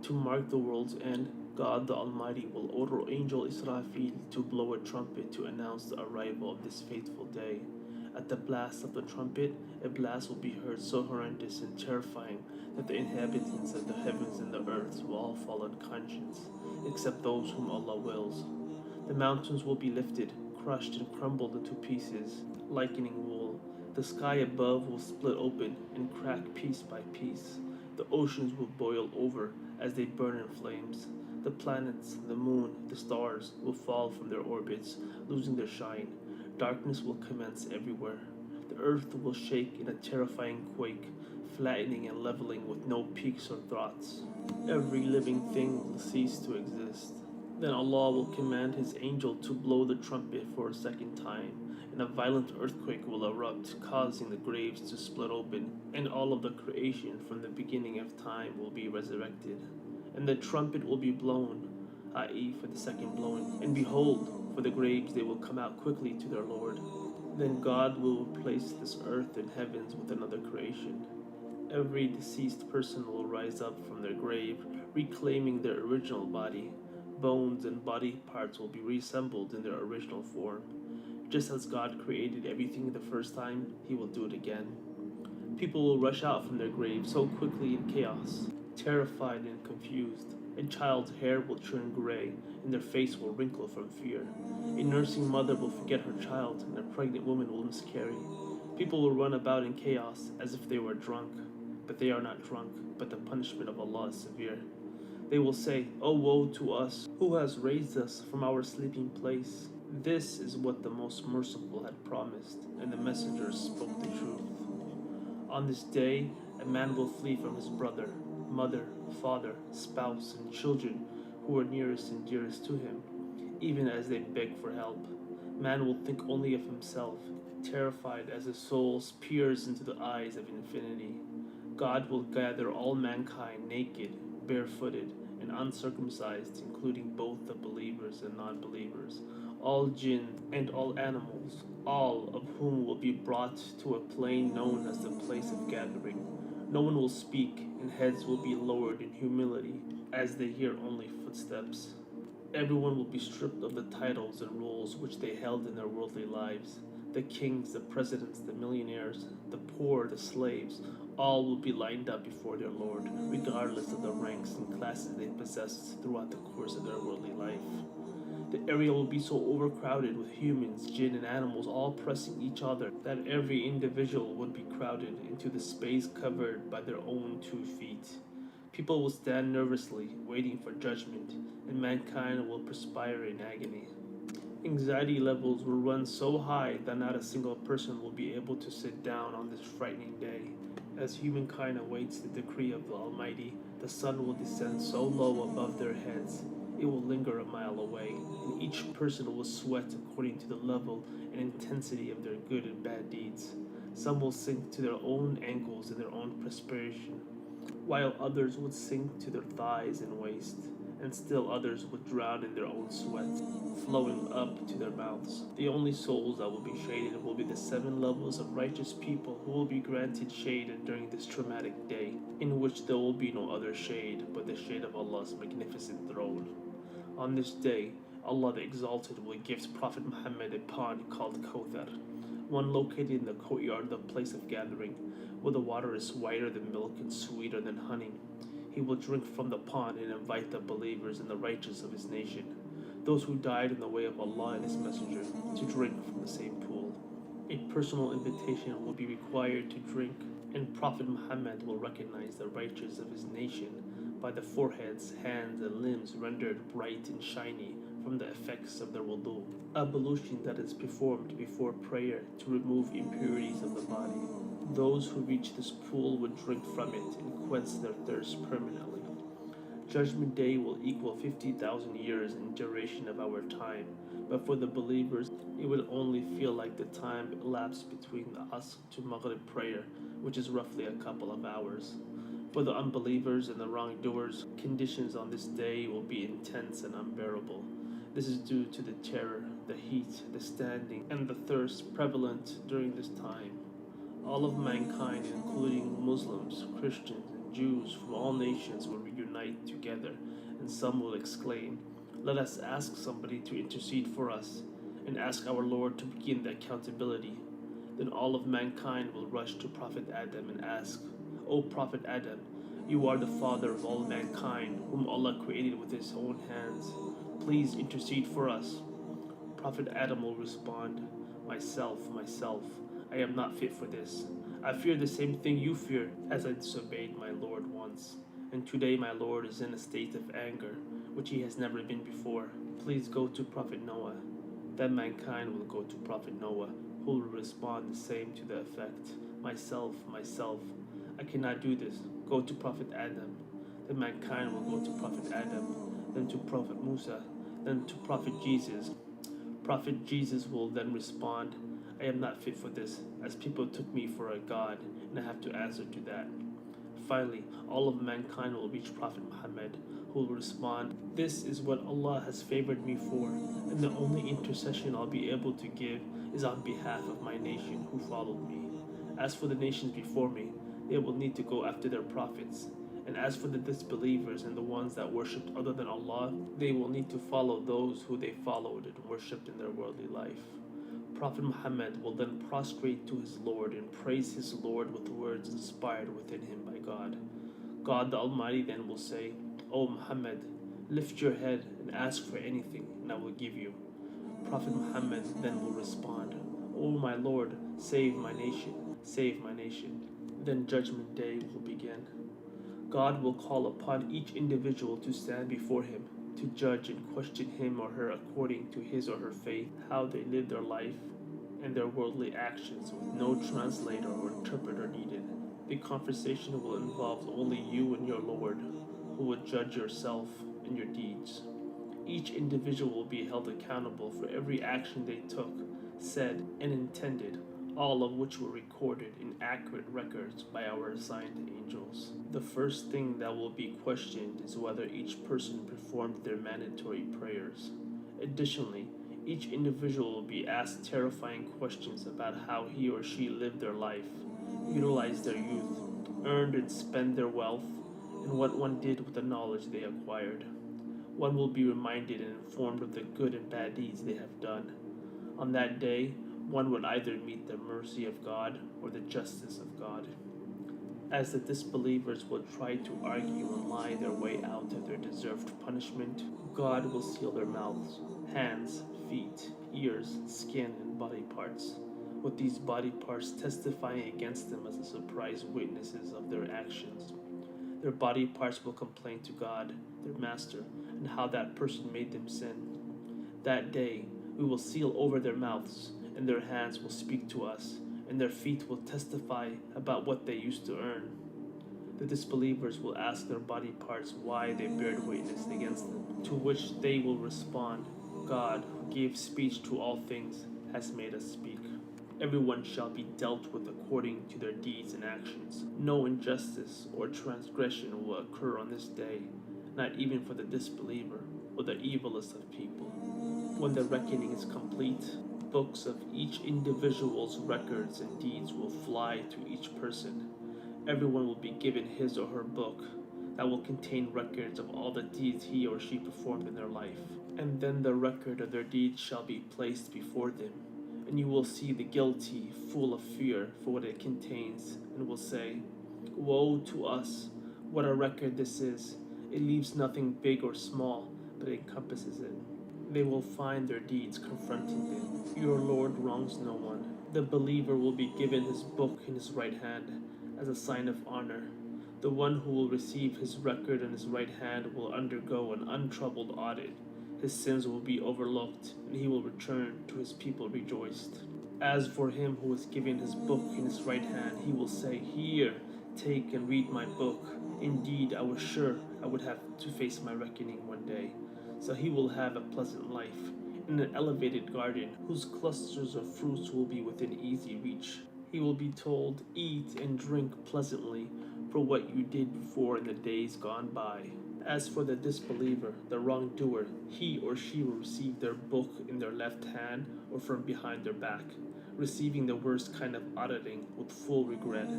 To mark the world's end, God the Almighty will order Angel Israfil to blow a trumpet to announce the arrival of this fateful day. At the blast of the trumpet, a blast will be heard so horrendous and terrifying that the inhabitants of the heavens and the earth will all fall unconscious, except those whom Allah wills. The mountains will be lifted, crushed, and crumbled into pieces, likening wool. The sky above will split open and crack piece by piece. The oceans will boil over as they burn in flames. The planets, the moon, the stars will fall from their orbits, losing their shine. Darkness will commence everywhere. The earth will shake in a terrifying quake, flattening and leveling with no peaks or troughs. Every living thing will cease to exist. Then Allah will command His angel to blow the trumpet for a second time, and a violent earthquake will erupt, causing the graves to split open, and all of the creation from the beginning of time will be resurrected. And the trumpet will be blown, i.e., for the second blowing. And behold, for the graves they will come out quickly to their Lord. Then God will replace this earth and heavens with another creation. Every deceased person will rise up from their grave, reclaiming their original body. Bones and body parts will be reassembled in their original form. Just as God created everything the first time, He will do it again. People will rush out from their graves so quickly in chaos, terrified and confused. A child's hair will turn gray, and their face will wrinkle from fear. A nursing mother will forget her child, and a pregnant woman will miscarry. People will run about in chaos as if they were drunk, but they are not drunk, but the punishment of Allah is severe. They will say, "O woe to us, who has raised us from our sleeping place?" This is what the Most Merciful had promised, and the messengers spoke the truth. On this day, a man will flee from his brother, mother, father, spouse, and children who are nearest and dearest to him, even as they beg for help. Man will think only of himself, terrified as his soul peers into the eyes of infinity. God will gather all mankind naked, barefooted, and uncircumcised, including both the believers and non-believers, all jinn and all animals, all of whom will be brought to a plain known as the place of gathering. No one will speak, and heads will be lowered in humility as they hear only footsteps. Everyone will be stripped of the titles and roles which they held in their worldly lives. The kings, the presidents, the millionaires, the poor, the slaves, all will be lined up before their Lord, regardless of the ranks and classes they possessed throughout the course of their worldly life. The area will be so overcrowded with humans, jinn, and animals all pressing each other that every individual would be crowded into the space covered by their own 2 feet. People will stand nervously, waiting for judgment, and mankind will perspire in agony. Anxiety levels will run so high that not a single person will be able to sit down on this frightening day. As humankind awaits the decree of the Almighty, the sun will descend so low above their heads it will linger a mile away, and each person will sweat according to the level and intensity of their good and bad deeds. Some will sink to their own ankles in their own perspiration, while others would sink to their thighs and waist, and still others would drown in their own sweat, flowing up to their mouths. The only souls that will be shaded will be the 7 levels of righteous people who will be granted shade during this traumatic day, in which there will be no other shade but the shade of Allah's magnificent throne. On this day, Allah the Exalted will gift Prophet Muhammad a pond called Kawthar, one located in the courtyard of the place of gathering, where the water is whiter than milk and sweeter than honey. He will drink from the pond and invite the believers and the righteous of his nation, those who died in the way of Allah and His Messenger, to drink from the same pool. A personal invitation will be required to drink, and Prophet Muhammad will recognize the righteous of his nation by the foreheads, hands, and limbs rendered bright and shiny from the effects of their wudu, ablution that is performed before prayer to remove impurities of the body. Those who reach this pool would drink from it and quench their thirst permanently. Judgment Day will equal 50,000 years in duration of our time, but for the believers, it will only feel like the time elapsed between the Asr to Maghrib prayer, which is roughly a couple of hours. For the unbelievers and the wrongdoers, conditions on this day will be intense and unbearable. This is due to the terror, the heat, the standing, and the thirst prevalent during this time. All of mankind, including Muslims, Christians, and Jews from all nations, will reunite night together, and some will exclaim, "Let us ask somebody to intercede for us, and ask our Lord to begin the accountability." Then all of mankind will rush to Prophet Adam and ask, "O Prophet Adam, you are the father of all mankind, whom Allah created with his own hands. Please intercede for us." Prophet Adam will respond, myself, I am not fit for this. I fear the same thing you fear, as I disobeyed my Lord once. And today my Lord is in a state of anger, which he has never been before. Please go to Prophet Noah." Then mankind will go to Prophet Noah, who will respond the same to the effect, myself, I cannot do this. Go to Prophet Adam." Then mankind will go to Prophet Adam, then to Prophet Musa, then to Prophet Jesus. Prophet Jesus will then respond, "I am not fit for this, as people took me for a god, and I have to answer to that." Finally, all of mankind will reach Prophet Muhammad, who will respond, "This is what Allah has favored me for, and the only intercession I'll be able to give is on behalf of my nation who followed me. As for the nations before me, they will need to go after their prophets. And as for the disbelievers and the ones that worshipped other than Allah, they will need to follow those who they followed and worshipped in their worldly life." Prophet Muhammad will then prostrate to his Lord and praise his Lord with words inspired within him by God. God the Almighty then will say, "O Muhammad, lift your head and ask for anything, and I will give you." Prophet Muhammad then will respond, "O my Lord, save my nation, save my nation." Then Judgment Day will begin. God will call upon each individual to stand before him, to judge and question him or her according to his or her faith, how they live their life and their worldly actions, with no translator or interpreter needed. The conversation will involve only you and your Lord, who will judge yourself and your deeds. Each individual will be held accountable for every action they took, said, and intended, all of which were recorded in accurate records by our assigned angels. The first thing that will be questioned is whether each person performed their mandatory prayers. Additionally, each individual will be asked terrifying questions about how he or she lived their life, utilized their youth, earned and spent their wealth, and what one did with the knowledge they acquired. One will be reminded and informed of the good and bad deeds they have done. On that day, one would either meet the mercy of God or the justice of God. As the disbelievers will try to argue and lie their way out of their deserved punishment, God will seal their mouths, hands, feet, ears, skin, and body parts, with these body parts testifying against them as the surprise witnesses of their actions. Their body parts will complain to God, their master, and how that person made them sin. That day, we will seal over their mouths, and their hands will speak to us, and their feet will testify about what they used to earn. The disbelievers will ask their body parts why they bear witness against them, to which they will respond, "God, who gave speech to all things, has made us speak." Everyone shall be dealt with according to their deeds and actions. No injustice or transgression will occur on this day, not even for the disbeliever or the evilest of people. When the reckoning is complete, books of each individual's records and deeds will fly to each person. Everyone will be given his or her book that will contain records of all the deeds he or she performed in their life. And then the record of their deeds shall be placed before them, and you will see the guilty full of fear for what it contains, and will say, "Woe to us, what a record this is. It leaves nothing big or small, but encompasses it." They will find their deeds confronting them. Your Lord wrongs no one. The believer will be given his book in his right hand as a sign of honor. The one who will receive his record in his right hand will undergo an untroubled audit. His sins will be overlooked, and he will return to his people rejoiced. As for him who is given his book in his right hand, he will say, "Here, take and read my book. Indeed, I was sure I would have to face my reckoning one day." So he will have a pleasant life in an elevated garden whose clusters of fruits will be within easy reach. He will be told, "Eat and drink pleasantly for what you did before in the days gone by." As for the disbeliever, the wrongdoer, he or she will receive their book in their left hand or from behind their back, receiving the worst kind of auditing with full regret,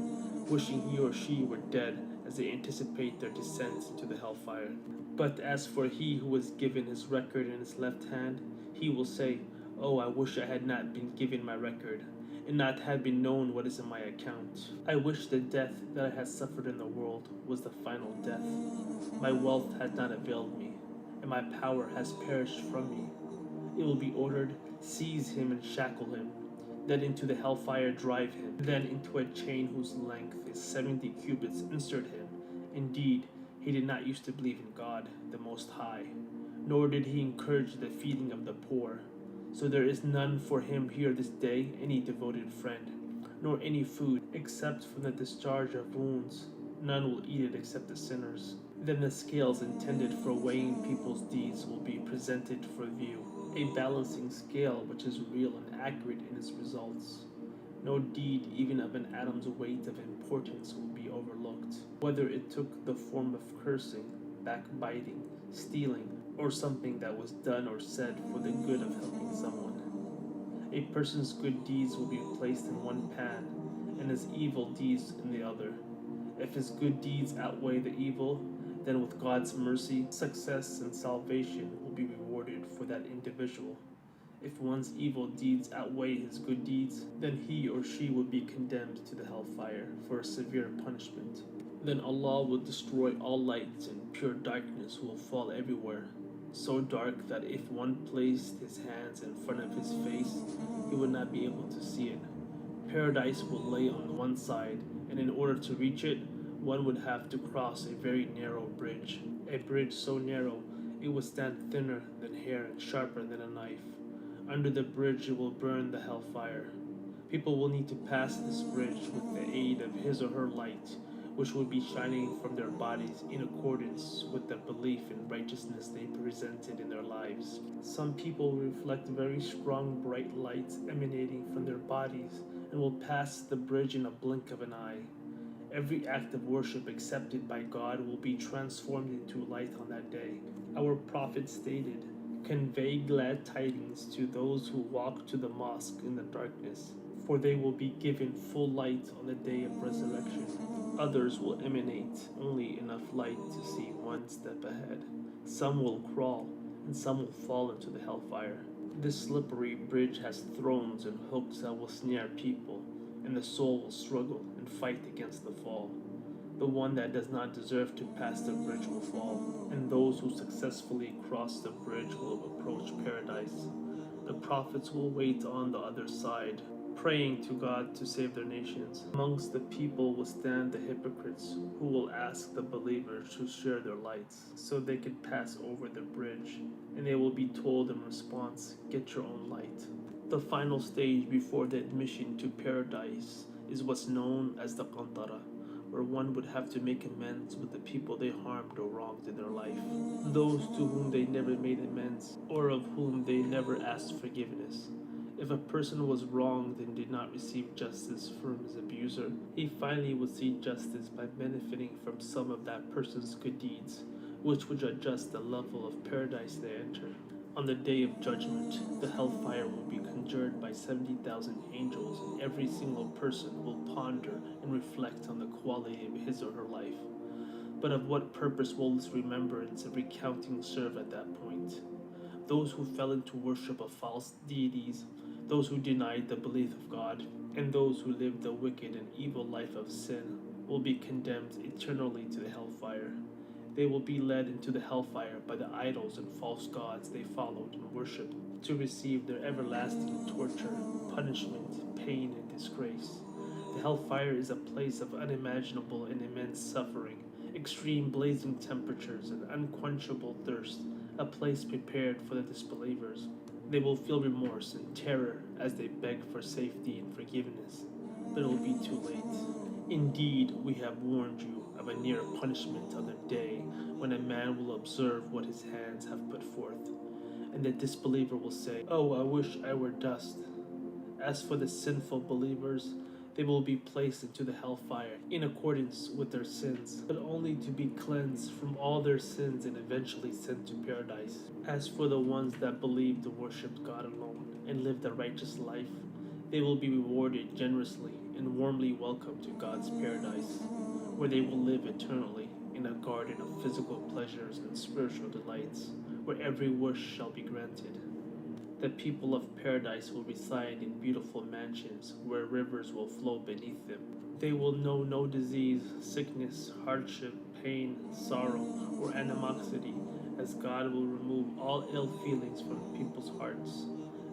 wishing he or she were dead as as they anticipate their descent into the hellfire. But as for he who was given his record in his left hand, he will say, "Oh, I wish I had not been given my record, and not had been known what is in my account. I wish the death that I had suffered in the world was the final death. My wealth has not availed me, and my power has perished from me. It will be ordered, seize him and shackle him, then into the hellfire drive him, then into a chain whose length is 70 cubits insert him. Indeed, he did not used to believe in God, the Most High, nor did he encourage the feeding of the poor. So there is none for him here this day any devoted friend, nor any food except from the discharge of wounds. None will eat it except the sinners. Then the scales intended for weighing people's deeds will be presented for view, a balancing scale which is real and accurate in its results. No deed, even of an atom's weight of importance, will be overlooked, whether it took the form of cursing, backbiting, stealing, or something that was done or said for the good of helping someone. A person's good deeds will be placed in one pan, and his evil deeds in the other. If his good deeds outweigh the evil, then with God's mercy, success and salvation will be rewarded for that individual. If one's evil deeds outweigh his good deeds, then he or she will be condemned to the hellfire for a severe punishment. Then Allah will destroy all lights, and pure darkness will fall everywhere, so dark that if one placed his hands in front of his face, he would not be able to see it. Paradise will lay on one side, and in order to reach it, one would have to cross a very narrow bridge. A bridge so narrow it would stand thinner than hair and sharper than a knife. Under the bridge it will burn the hellfire. People will need to pass this bridge with the aid of his or her light, which will be shining from their bodies in accordance with the belief and righteousness they presented in their lives. Some people will reflect very strong bright lights emanating from their bodies and will pass the bridge in a blink of an eye. Every act of worship accepted by God will be transformed into light on that day. Our Prophet stated, "Convey glad tidings to those who walk to the mosque in the darkness, for they will be given full light on the day of resurrection." Others will emanate only enough light to see one step ahead. Some will crawl, and some will fall into the hellfire. This slippery bridge has thrones and hooks that will snare people, and the soul will struggle and fight against the fall. The one that does not deserve to pass the bridge will fall, and those who successfully cross the bridge will approach paradise. The prophets will wait on the other side, praying to God to save their nations. Amongst the people will stand the hypocrites, who will ask the believers to share their lights, so they can pass over the bridge, and they will be told in response, "Get your own light." The final stage before the admission to paradise is what's known as the qantara, where one would have to make amends with the people they harmed or wronged in their life, those to whom they never made amends, or of whom they never asked forgiveness. If a person was wronged and did not receive justice from his abuser, he finally would see justice by benefiting from some of that person's good deeds, which would adjust the level of paradise they enter. On the day of judgment, the hellfire will be conjured by 70,000 angels, and every single person will ponder and reflect on the quality of his or her life. But of what purpose will this remembrance and recounting serve at that point? Those who fell into worship of false deities, those who denied the belief of God, and those who lived the wicked and evil life of sin will be condemned eternally to the hellfire. They will be led into the hellfire by the idols and false gods they followed and worshipped, to receive their everlasting torture, punishment, pain, and disgrace. The hellfire is a place of unimaginable and immense suffering, extreme blazing temperatures, and unquenchable thirst, a place prepared for the disbelievers. They will feel remorse and terror as they beg for safety and forgiveness, but it will be too late. Indeed, we have warned you of a near punishment on the day when a man will observe what his hands have put forth, and the disbeliever will say, "Oh, I wish I were dust." As for the sinful believers, they will be placed into the hellfire in accordance with their sins, but only to be cleansed from all their sins and eventually sent to paradise. As for the ones that believed and worshipped God alone and lived a righteous life, they will be rewarded generously and warmly welcomed to God's paradise. where they will live eternally in a garden of physical pleasures and spiritual delights, where every wish shall be granted. The people of paradise will reside in beautiful mansions where rivers will flow beneath them. They will know no disease, sickness, hardship, pain, sorrow, or animosity, as God will remove all ill feelings from people's hearts.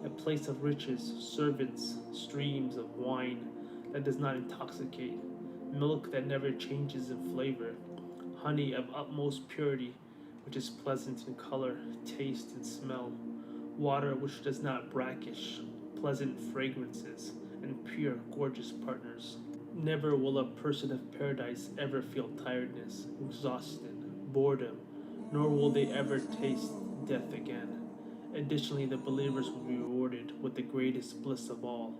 A place of riches, servants, streams of wine that does not intoxicate, milk that never changes in flavor, honey of utmost purity, which is pleasant in color, taste, and smell, water which does not brackish, pleasant fragrances, and pure, gorgeous partners. Never will a person of paradise ever feel tiredness, exhaustion, boredom, nor will they ever taste death again. Additionally, the believers will be rewarded with the greatest bliss of all,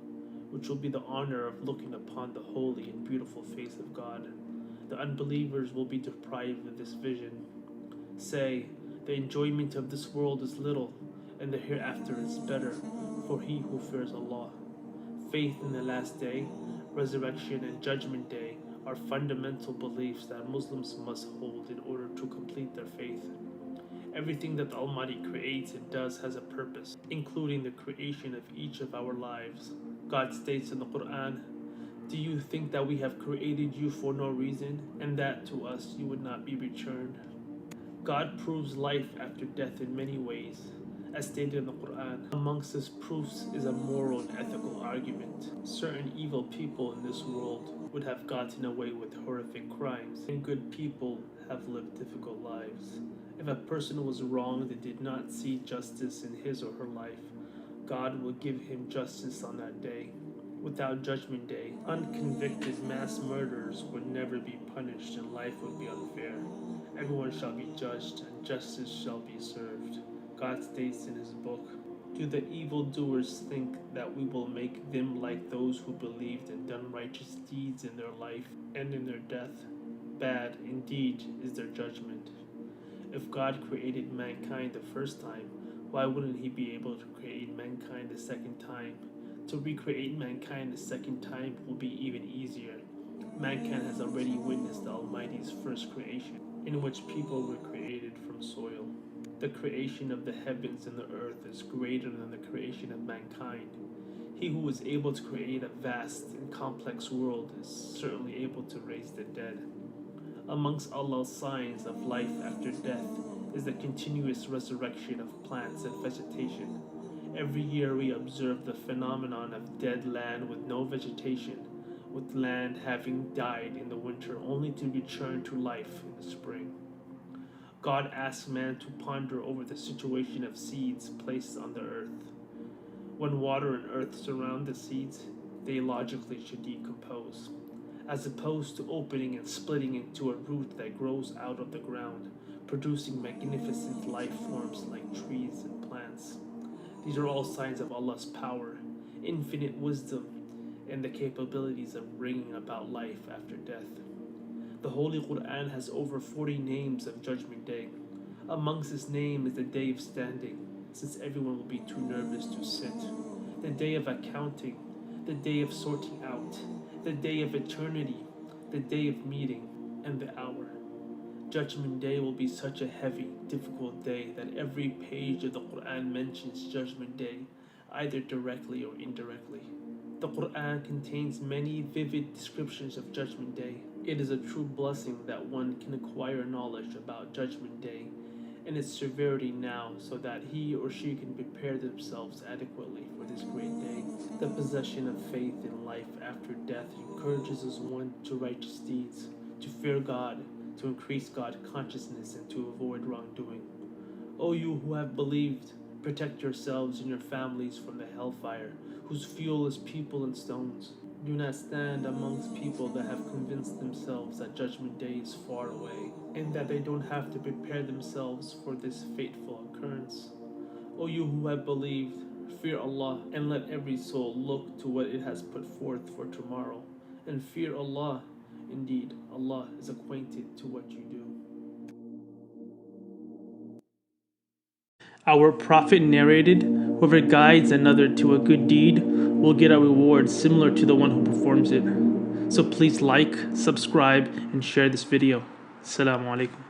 which will be the honor of looking upon the holy and beautiful face of God. The unbelievers will be deprived of this vision. Say, the enjoyment of this world is little, and the hereafter is better for he who fears Allah. Faith in the last day, resurrection, and judgment day are fundamental beliefs that Muslims must hold in order to complete their faith. Everything that the Almighty creates and does has a purpose, including the creation of each of our lives. God states in the Quran, "Do you think that we have created you for no reason, and that to us you would not be returned?" God proves life after death in many ways, as stated in the Quran. Amongst his proofs is a moral and ethical argument. Certain evil people in this world would have gotten away with horrific crimes, and good people have lived difficult lives. If a person was wronged and did not see justice in his or her life, God will give him justice on that day. Without Judgment Day, unconvicted mass murderers would never be punished and life would be unfair. Everyone shall be judged and justice shall be served. God states in his book, "Do the evildoers think that we will make them like those who believed and done righteous deeds in their life and in their death? Bad indeed is their judgment." If God created mankind the first time, why wouldn't he be able to create mankind the second time? To recreate mankind the second time will be even easier. Mankind has already witnessed the Almighty's first creation, in which people were created from soil. The creation of the heavens and the earth is greater than the creation of mankind. He who is able to create a vast and complex world is certainly able to raise the dead. Amongst Allah's signs of life after death is the continuous resurrection of plants and vegetation. Every year we observe the phenomenon of dead land with no vegetation, with land having died in the winter only to return to life in the spring. God asks man to ponder over the situation of seeds placed on the earth. When water and earth surround the seeds, they logically should decompose, as opposed to opening and splitting into a root that grows out of the ground, producing magnificent life forms like trees and plants. These are all signs of Allah's power, infinite wisdom, and the capabilities of bringing about life after death. The Holy Quran has over 40 names of Judgment Day. Amongst its name is the Day of Standing, since everyone will be too nervous to sit. The Day of Accounting, the Day of Sorting Out, the Day of Eternity, the Day of Meeting, and the Hour. Judgment Day will be such a heavy, difficult day that every page of the Quran mentions Judgment Day, either directly or indirectly. The Quran contains many vivid descriptions of Judgment Day. It is a true blessing that one can acquire knowledge about Judgment Day and its severity now so that he or she can prepare themselves adequately for this great day. The possession of faith in life after death encourages one to righteous deeds, to fear God, to increase God consciousness, and to avoid wrongdoing. O you who have believed, protect yourselves and your families from the hellfire, whose fuel is people and stones. Do not stand amongst people that have convinced themselves that Judgment Day is far away, and that they don't have to prepare themselves for this fateful occurrence. O you who have believed, fear Allah, and let every soul look to what it has put forth for tomorrow, and fear Allah. Indeed, Allah is acquainted to what you do. Our Prophet narrated, "Whoever guides another to a good deed will get a reward similar to the one who performs it." So please like, subscribe, and share this video. Assalamu alaikum.